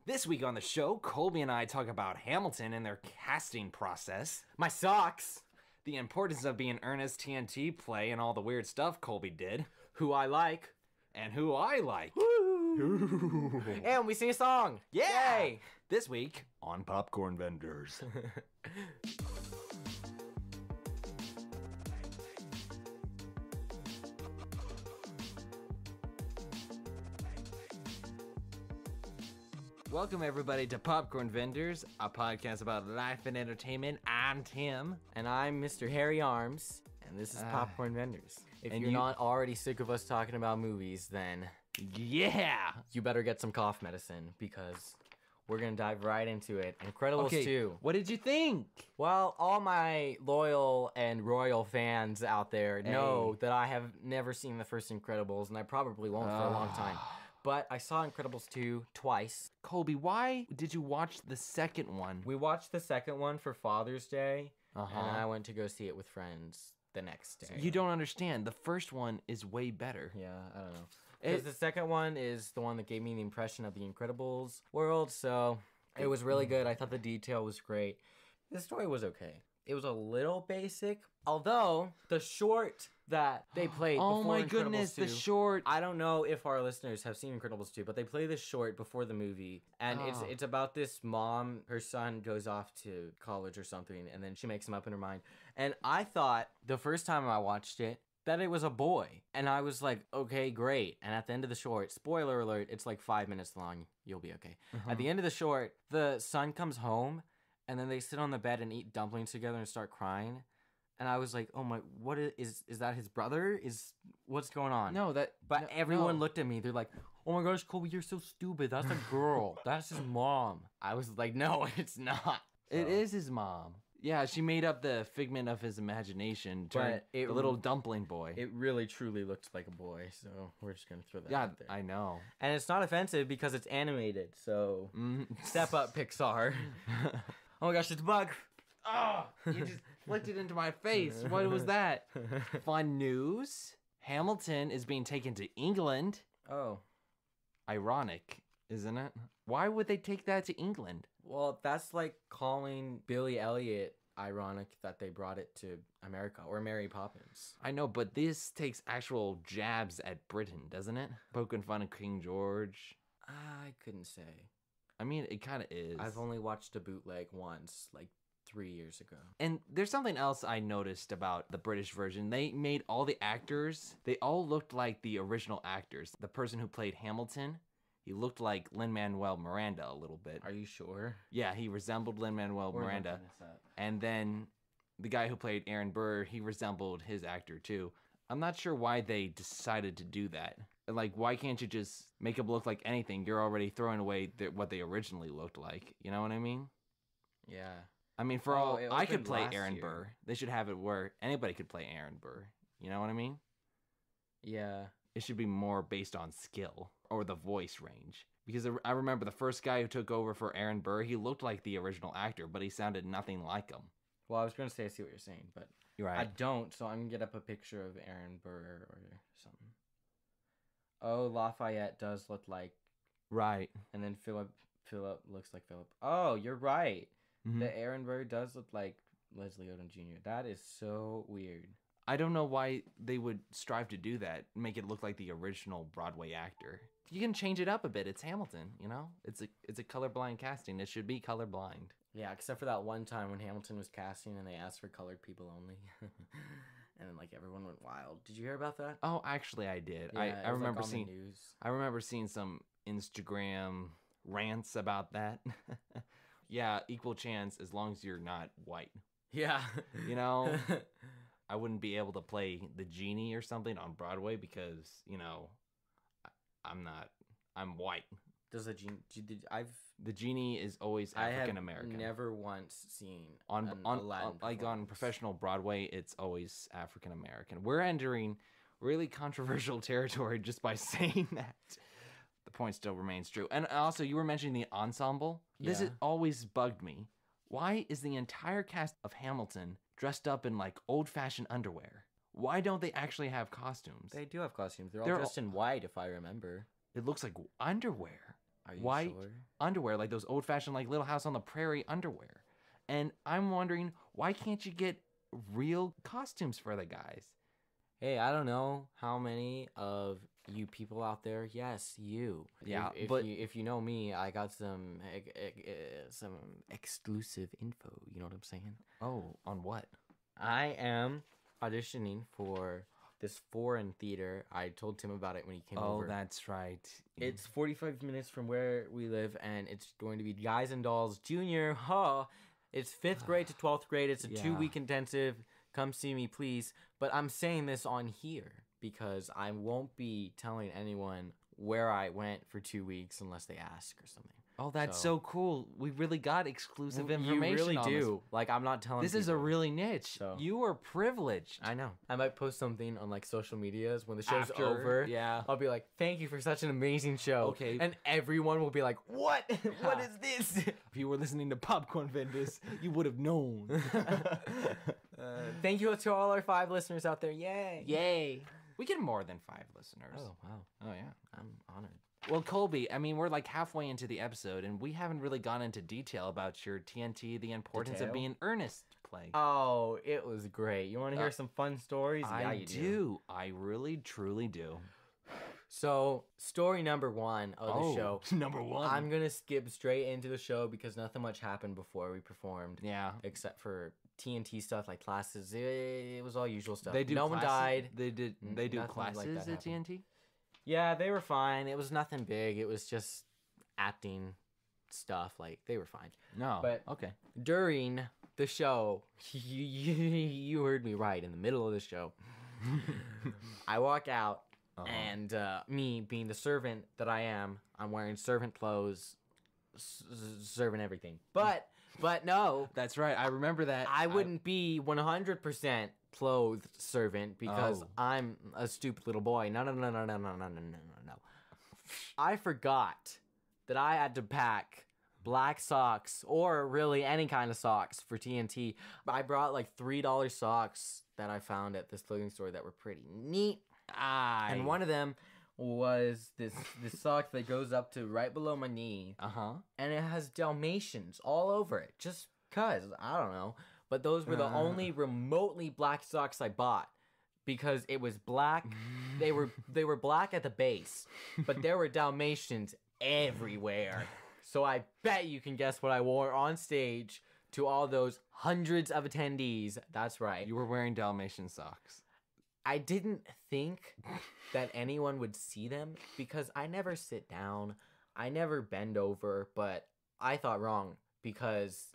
This week on the show, Colby and I talk about Hamilton and their casting process, My socks! the importance of being Ernest TNT play and all the weird stuff Colby did, Who I like. and who I like. And we sing a song! Yeah! Yay! This week on Popcorn Vendors. Welcome everybody to Popcorn Vendors, a podcast about life and entertainment. I'm Tim. And I'm Mr. Harry Arms, and this is Popcorn Vendors. If and you're you- not already sick of us talking about movies, then Yeah! you better get some cough medicine, because we're gonna dive right into it. Incredibles 2. What did you think? Well, all my loyal and royal fans out there know that I have never seen the first Incredibles, and I probably won't for a long time. But I saw Incredibles 2 twice. Colby, why did you watch the second one? We watched the second one for Father's Day, Uh-huh. and I went to go see it with friends the next day. You don't understand. The first one is way better. Yeah, I don't know. Because the second one is the one that gave me the impression of the Incredibles world, so it was really good. I thought the detail was great. The story was okay. It was a little basic, although the short that they played Oh before my Incredibles goodness, 2, the short. I don't know if our listeners have seen Incredibles 2, but they play this short before the movie, and it's about this mom. Her son goes off to college or something, and then she makes him up in her mind. And I thought the first time I watched it that it was a boy, and I was like, okay, great. And at the end of the short, spoiler alert, it's like 5 minutes long. You'll be okay. At the end of the short, the son comes home, and then they sit on the bed and eat dumplings together and start crying. And I was like, oh my, what is that his brother? What's going on? No, that. But no, everyone no. looked at me. They're like, oh my gosh, Colby, you're so stupid. That's a girl. That's his mom. I was like, no, it's not. It is his mom. Yeah, she made up the figment of his imagination. But The little dumpling boy. It really, truly looks like a boy. So we're just going to throw that Yeah, out there. I know. And it's not offensive because it's animated. So step up, Pixar. Oh my gosh, it's a bug. Oh, you just flicked it into my face. What was that? Fun news. Hamilton is being taken to England. Oh. Ironic, isn't it? Why would they take that to England? Well, that's like calling Billy Elliot ironic that they brought it to America, or Mary Poppins. I know, but this takes actual jabs at Britain, doesn't it? Poking fun of King George. I couldn't say. I mean, it kind of is. I've only watched a bootleg once, like 3 years ago. And there's something else I noticed about the British version. They made all the actors, they all looked like the original actors. The person who played Hamilton, he looked like Lin-Manuel Miranda a little bit. Are you sure? Yeah, he resembled Lin-Manuel We're Miranda. looking this up. And then the guy who played Aaron Burr, he resembled his actor too. I'm not sure why they decided to do that. Like, why can't you just make him look like anything? You're already throwing away what they originally looked like. You know what I mean? Yeah. I mean, for Oh, all it I could opened play last Aaron year. Burr. They should have it where anybody could play Aaron Burr. You know what I mean? Yeah. It should be more based on skill or the voice range. Because I remember the first guy who took over for Aaron Burr, he looked like the original actor, but he sounded nothing like him. Well, I was going to say I see what you're saying, but You're I right. don't, so I'm going to get up a picture of Aaron Burr or something. Oh, Lafayette does look like, Right. and then Philip looks like Philip. Oh, you're right. Mhm. The Aaron Burr does look like Leslie Odom Jr. That is so weird. I don't know why they would strive to do that, make it look like the original Broadway actor. You can change it up a bit. It's Hamilton, you know? It's a colorblind casting. It should be colorblind. Yeah, except for that one time when Hamilton was casting and they asked for colored people only. And then like everyone went wild. Did you hear about that? Oh, actually I did. Yeah, I it was, like, remember on the seeing news. I remember seeing some Instagram rants about that. Yeah, equal chance as long as you're not white. Yeah. You know? I wouldn't be able to play the genie or something on Broadway because, you know, I'm white. Does the genie? The genie is always African American. I have never once seen On an Aladdin like on performance. professional Broadway, it's always African American. We're entering really controversial territory just by saying that. The point still remains true. And also, you were mentioning the ensemble. This has Yeah. always bugged me. Why is the entire cast of Hamilton dressed up in like old-fashioned underwear? Why don't they actually have costumes? They do have costumes. They're all They're dressed in white, if I remember. It looks like underwear. Are you white sure? underwear, like those old-fashioned, like Little House on the Prairie underwear. And I'm wondering, why can't you get real costumes for the guys? Hey, I don't know how many of you people out there. Yes, you. Yeah, if you know me, I got some exclusive info. You know what I'm saying? Oh, on what? I am auditioning for this foreign theater. I told Tim about it when he came over. Oh, that's right. It's 45 minutes from where we live, and it's going to be Guys and Dolls Junior. Huh. It's 5th grade to 12th grade. It's a 2-week intensive. Come see me, please. But I'm saying this on here because I won't be telling anyone where I went for 2 weeks unless they ask or something. Oh, that's so cool. We really got exclusive information. You really on do. This. Like, I'm not telling This people. is a really niche. So. You are privileged. I know. I might post something on, like, social medias when the show's over. Yeah. I'll be like, thank you for such an amazing show. Okay. And everyone will be like, what? What is this? If you were listening to Popcorn Vendors, you would have known. Thank you to all our 5 listeners out there. Yay. Yay. We get more than 5 listeners. Oh, wow. Oh, yeah. I'm honored. Well, Colby, I mean, we're like halfway into the episode, and we haven't really gone into detail about your TNT, The Importance of Being Earnest play. Oh, it was great. You want to hear some fun stories? Yeah, you do. I really, truly do. So, story number 1 of the show. Number 1. I'm going to skip straight into the show because nothing much happened before we performed. Yeah. Except for TNT stuff like classes. It was all usual stuff. They do no classes? one died. They do classes like that at TNT? Yeah, they were fine. It was nothing big. It was just acting stuff. Like, they were fine. No. But okay. During the show, you heard me right. In the middle of the show, I walk out, and me being the servant that I am, I'm wearing servant clothes, serving everything. But no. That's right. I remember that. I wouldn't be 100% clothed servant because I'm a stupid little boy. No. I forgot that I had to pack black socks or really any kind of socks for TNT. I brought like $3 socks that I found at this clothing store that were pretty neat. And one of them was this sock that goes up to right below my knee. And it has Dalmatians all over it. Just cause, I don't know. But those were the only remotely black socks I bought because it was black. They were black at the base, but there were Dalmatians everywhere. So I bet you can guess what I wore on stage to all those hundreds of attendees. That's right. You were wearing Dalmatian socks. I didn't think that anyone would see them because I never sit down. I never bend over, but I thought wrong because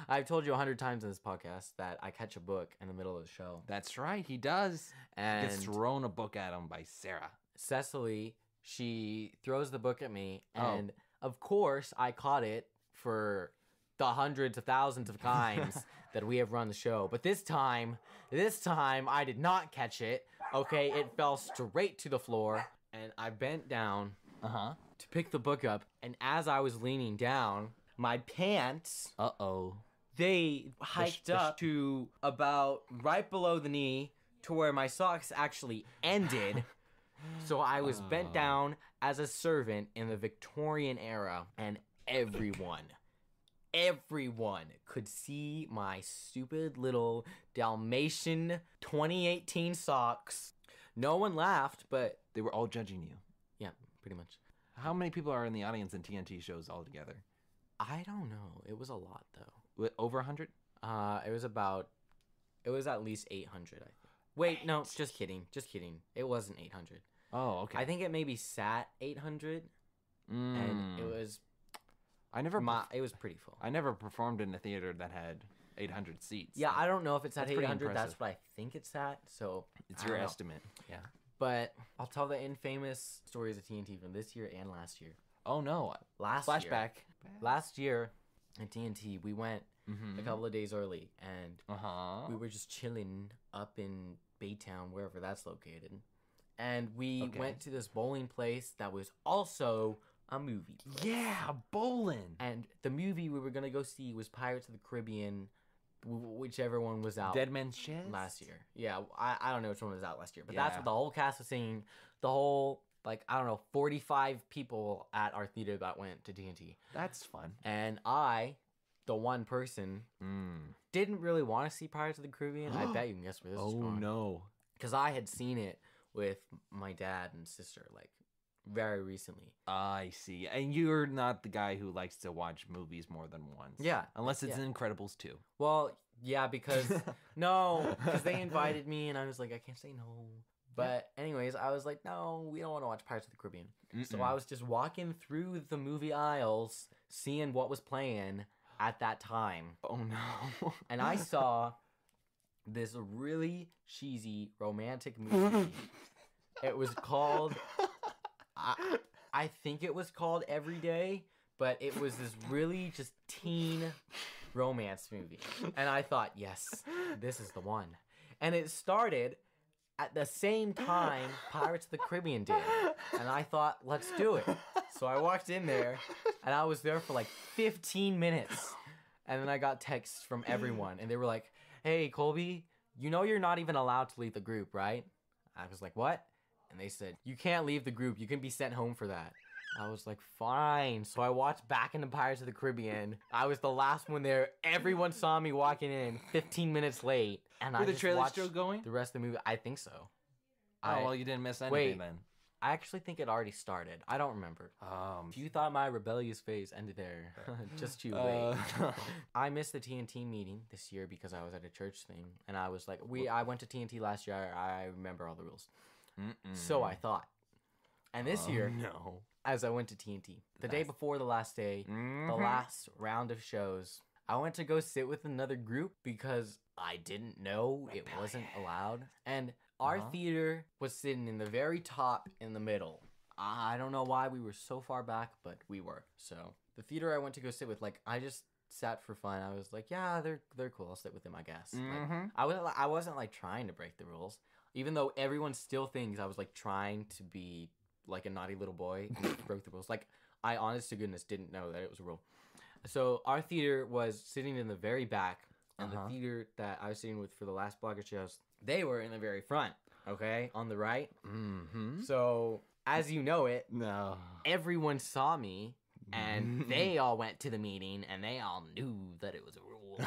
I've told you 100 times in this podcast that I catch a book in the middle of the show. That's right, he does. And gets thrown a book at him by Sarah. Cecily, she throws the book at me, and of course I caught it for the hundreds of thousands of times that we have run the show. But this time I did not catch it. Okay, it fell straight to the floor, and I bent down to pick the book up, and as I was leaning down, my pants, they hiked up to about right below the knee to where my socks actually ended. So I was bent down as a servant in the Victorian era, and everyone could see my stupid little Dalmatian 2018 socks. No one laughed, but they were all judging you. Yeah, pretty much. How many people are in the audience in TNT shows altogether? I don't know. It was a lot, though. Over 100? It was at least 800, I think. Wait, no, just kidding. It wasn't 800. Oh, okay. I think it maybe sat 800, and it was... it was pretty full. I never performed in a theater that had 800 seats. Yeah, I don't know if it's at 800. Impressive. That's what I think it's at, so... It's your estimate, yeah. But I'll tell the infamous stories of TNT from this year and last year. Oh, no. Flashback. Last year at TNT, we went a couple of days early, and we were just chilling up in Baytown, wherever that's located. And we went to this bowling place that was also a movie. Yeah, bowling. And the movie we were going to go see was Pirates of the Caribbean whichever one was out. Dead Man's Chest? Last year. Yeah, I don't know which one was out last year, but Yeah. that's what the whole cast was singing. The whole, like, I don't know, 45 people at our theater that went to TNT. That's fun. And I, the one person, didn't really want to see Pirates of the Caribbean. I bet you can guess where this is going. Oh, no. Because I had seen it with my dad and sister, like, very recently. I see. And you're not the guy who likes to watch movies more than once. Yeah. Unless it's Incredibles 2. Well, yeah, because because they invited me and I was like, I can't say no. But anyways, I was like, no, we don't want to watch Pirates of the Caribbean. So I was just walking through the movie aisles, seeing what was playing at that time. Oh no. And I saw this really cheesy romantic movie. It was called I think it was called Every Day, but it was this really just teen romance movie. And I thought, yes, this is the one. And it started at the same time Pirates of the Caribbean did. And I thought, let's do it. So I walked in there, and I was there for like 15 minutes. And then I got texts from everyone, and they were like, hey, Colby, you know you're not even allowed to leave the group, right? I was like, what? And they said, you can't leave the group. You can be sent home for that. I was like, fine. So I watched back into Pirates of the Caribbean. I was the last one there. Everyone saw me walking in 15 minutes late. And Were I the just trailers watched still going? the rest of the movie. I think so. Oh, well, you didn't miss anything Wait. then. I actually think it already started. I don't remember. If you thought my rebellious phase ended there, just you wait. I missed the TNT meeting this year because I was at a church thing. And I was like, I went to TNT last year. I remember all the rules. So I thought. And this year, no. as I went to TNT, the day before the last day, the last round of shows, I went to go sit with another group because I didn't know it wasn't allowed. And our theater was sitting in the very top in the middle. I don't know why we were so far back, but we were. So the theater I went to go sit with, like, I just sat for fun. I was like, yeah, they're cool. I'll sit with them, I guess. Like, I wasn't like trying to break the rules, even though everyone still thinks I was like trying to be like a naughty little boy and broke the rules. Like, I honest to goodness didn't know that it was a rule. So our theater was sitting in the very back, and the theater that I was sitting with for the last block of shows, they were in the very front, okay, on the right. So as you know it, everyone saw me, and they all went to the meeting, and they all knew that it was a rule.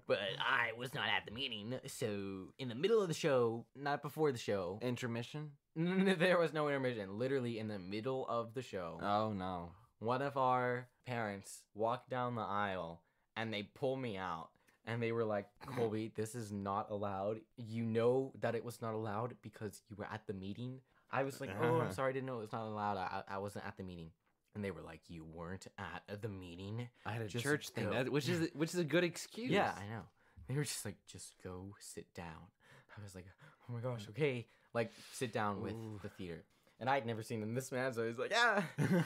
But I was not at the meeting, so in the middle of the show, not before the show. Intermission? There was no intermission. Literally in the middle of the show. Oh, no. One of our parents walked down the aisle, and they pulled me out. And they were like, Colby, this is not allowed. You know that it was not allowed because you were at the meeting? I was like, oh, I'm sorry, I didn't know it was not allowed. I wasn't at the meeting. And they were like, you weren't at the meeting? I had a Just church thing, go. which is a good excuse. Yeah, I know. They were just like, just go sit down. I was like, oh my gosh, okay. Like, sit down with the theater. And I'd never seen them this man, so I was like, yeah.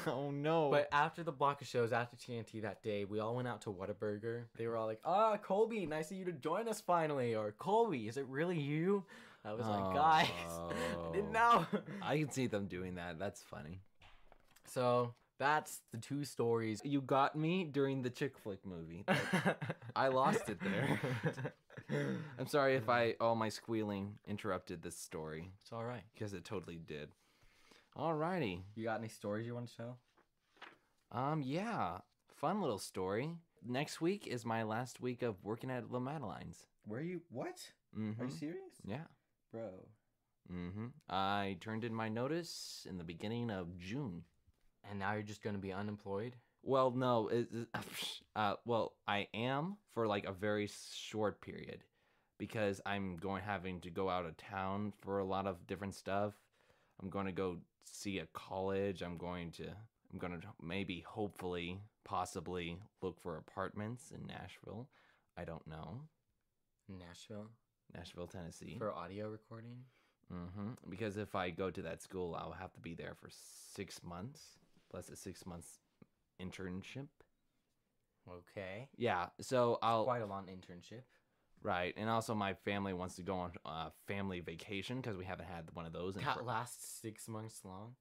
Oh, no. But after the block of shows, after TNT that day, we all went out to Whataburger. They were all like, Colby, nice of you to join us finally. Or, Colby, is it really you? I was like, guys, I didn't know. I can see them doing that. That's funny. So that's the two stories. You got me during the chick flick movie. I lost it there. I'm sorry if all my squealing interrupted this story. It's all right. Because it totally did. Alrighty. You got any stories you want to tell? Yeah. Fun little story. Next week is my last week of working at La Madelaine's. Were you? What? Mm-hmm. Are you serious? Yeah. Bro. Mm-hmm. I turned in my notice in the beginning of June. And now you're just going to be unemployed? Well, no. Well, I am for like a very short period because I'm having to go out of town for a lot of different stuff. I'm going to go see a college. I'm going to maybe, hopefully, possibly look for apartments in Nashville. I don't know. Nashville, Tennessee. For audio recording? Mm-hmm. Because if I go to that school, I'll have to be there for 6 months, plus a 6 months internship. Okay. Yeah, so I'll... Quite a long internship. Right, and also my family wants to go on family vacation because we haven't had one of those. That lasts 6 months long?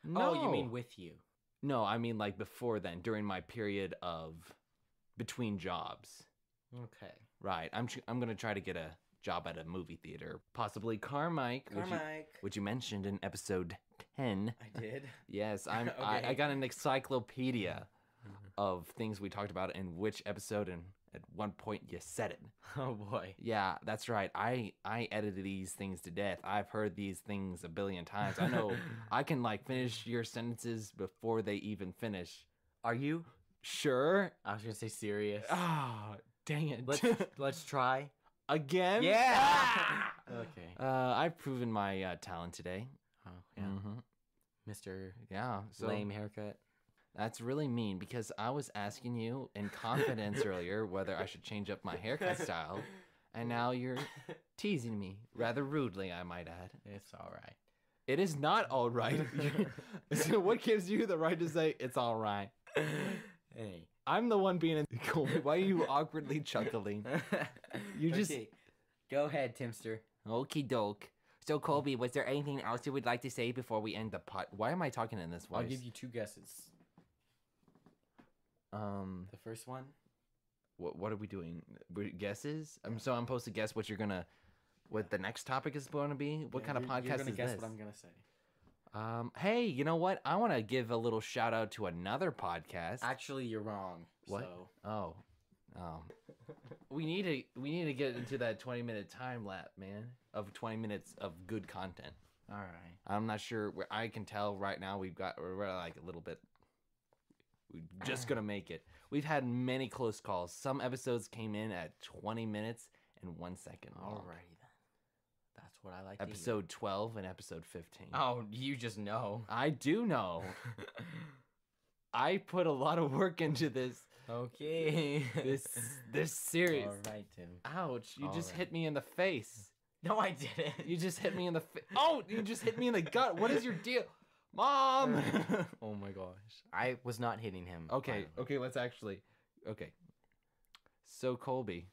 No. Oh, you mean with you? No, I mean like before then, during my period of between jobs. Okay. Right. I'm gonna try to get a job at a movie theater, possibly Carmike, which you mentioned in episode 10. I did. Yes, Okay. I got an encyclopedia of things we talked about in which episode, and at one point you said it. Oh boy. Yeah, that's right. I edited these things to death. I've heard these things a billion times. I know I can like finish your sentences before they even finish. Are you? Sure. I was gonna say serious. Ah, dang it. Let's try. Again? Yeah. Ah! Okay. I've proven my talent today. Oh yeah. Mm-hmm. Mr. Yeah. So Lame haircut. that's really mean because I was asking you in confidence earlier whether I should change up my haircut style, and now you're teasing me rather rudely, I might add. It's all right. It is not all right. So what gives you the right to say it's all right? Hey. I'm the one being Colby. Why are you awkwardly chuckling? You just go ahead, Timster. Okie doke. So Colby, was there anything else you would like to say before we end the pod? Why am I talking in this voice? I'll give you 2 guesses. The first one. What are we doing? Guesses? I'm supposed to guess what the next topic is going to be. What kind of podcast you're gonna is guess this? what I'm gonna say. Hey, you know what? I want to give a little shout out to another podcast. Actually, you're wrong. What? So. Oh. We need to get into that 20-minute time lap, man, of 20 minutes of good content. All right. I'm not sure. I can tell right now we're like a little bit. We're just gonna make it. We've had many close calls. Some episodes came in at 20 minutes and 1 second. Alrighty then. That's what I like. Episode 12 and episode 15. Oh, you just know. I do know. I put a lot of work into this. Okay. This series. All right, Tim. Ouch! You just hit me in the face. No, I didn't. You just hit me in the face. Oh, you just hit me in the gut. What is your deal, Mom? Oh my gosh. I was not hitting him. Okay. Let's actually. Okay. So Colby.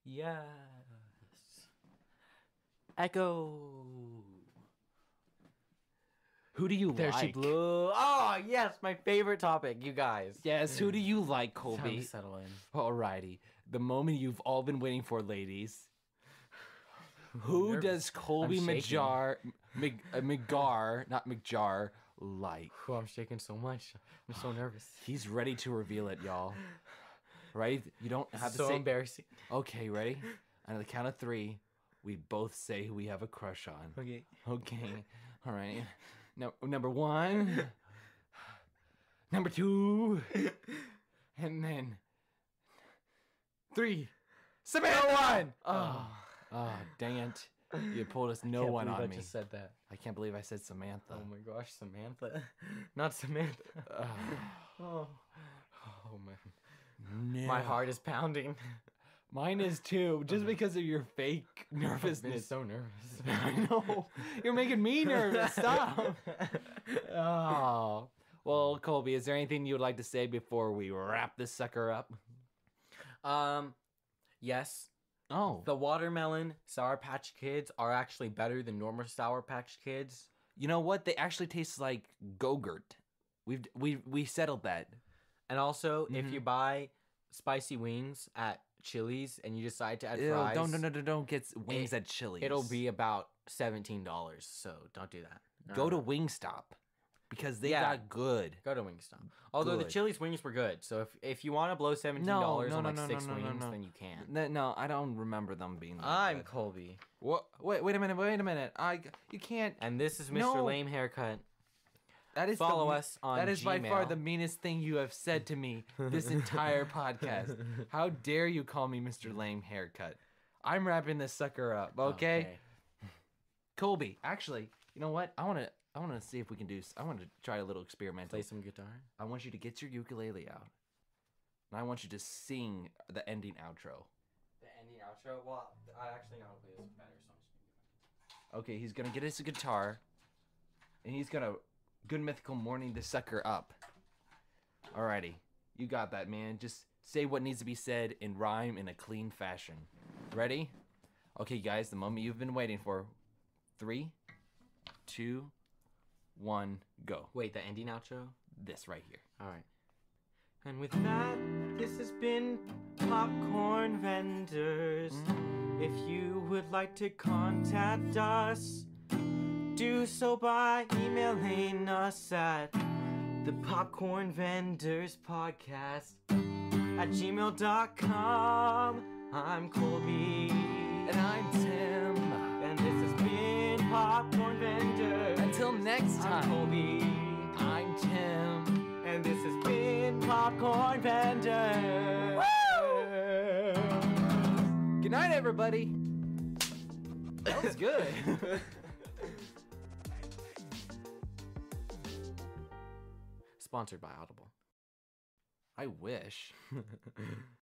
Yes. Echo. Who do you there like? She blew. Oh yes, my favorite topic, you guys. Yes. Who do you like, Colby? Time to settle in. Alrighty. The moment you've all been waiting for, ladies. Who does Colby Majar, not McJar, like? Oh, I'm shaking so much. I'm so nervous. He's ready to reveal it, y'all. Right? You don't have to say. So embarrassing. Okay, ready? On the count of 3, we both say who we have a crush on. Okay. Okay. All right. No, number 1. Number 2. And then 3. Samantha! Oh, dang it. You pulled us no one on me. I just said that. I can't believe I said Samantha. Oh my gosh, Samantha. Not Samantha. Oh man. No. My heart is pounding. Mine is too, just because of your fake nervousness. I'm so nervous. I know. You're making me nervous. Stop. Oh. Well, Colby, is there anything you would like to say before we wrap this sucker up? Yes. Oh. The watermelon Sour Patch Kids are actually better than normal Sour Patch Kids. You know what? They actually taste like Go-Gurt. We settled that. And also, if you buy spicy wings at Chili's and you decide to add fries, don't get wings at Chili's. It'll be about $17, so don't do that. Go to Wingstop because they got good. Go to Wingstop. Although the Chili's wings were good, so if you want to blow $17 on like 6 wings, then you can. No, I don't remember them being. I'm good. Colby. What? Wait a minute. You can't. And this is Mr. Lame Haircut. That is Follow us on That is Gmail. by far the meanest thing you have said to me this entire podcast. How dare you call me Mr. Lame Haircut? I'm wrapping this sucker up, okay? Colby, actually, you know what? I want to see if we can do. I want to try a little experimental. Play some guitar. I want you to get your ukulele out, and I want you to sing the ending outro. The ending outro. Well, I actually know how to play this better, so I'm just gonna. Okay, he's gonna get his guitar, and he's gonna. Good Mythical Morning the sucker up. Alrighty. You got that, man. Just say what needs to be said in rhyme in a clean fashion. Ready? Okay, guys, the moment you've been waiting for. 3, 2, 1, go. Wait, the ending outro? This right here. Alright. And with that, this has been Popcorn Vendors. If you would like to contact us, do so by emailing us at the Popcorn Vendors Podcast at gmail.com. I'm Colby. And I'm Tim. And this has been Popcorn Vendors. Until next time. I'm Colby. I'm Tim. And this has been Popcorn Vendors. Woo! Good night, everybody. That was good. Sponsored by Audible. I wish.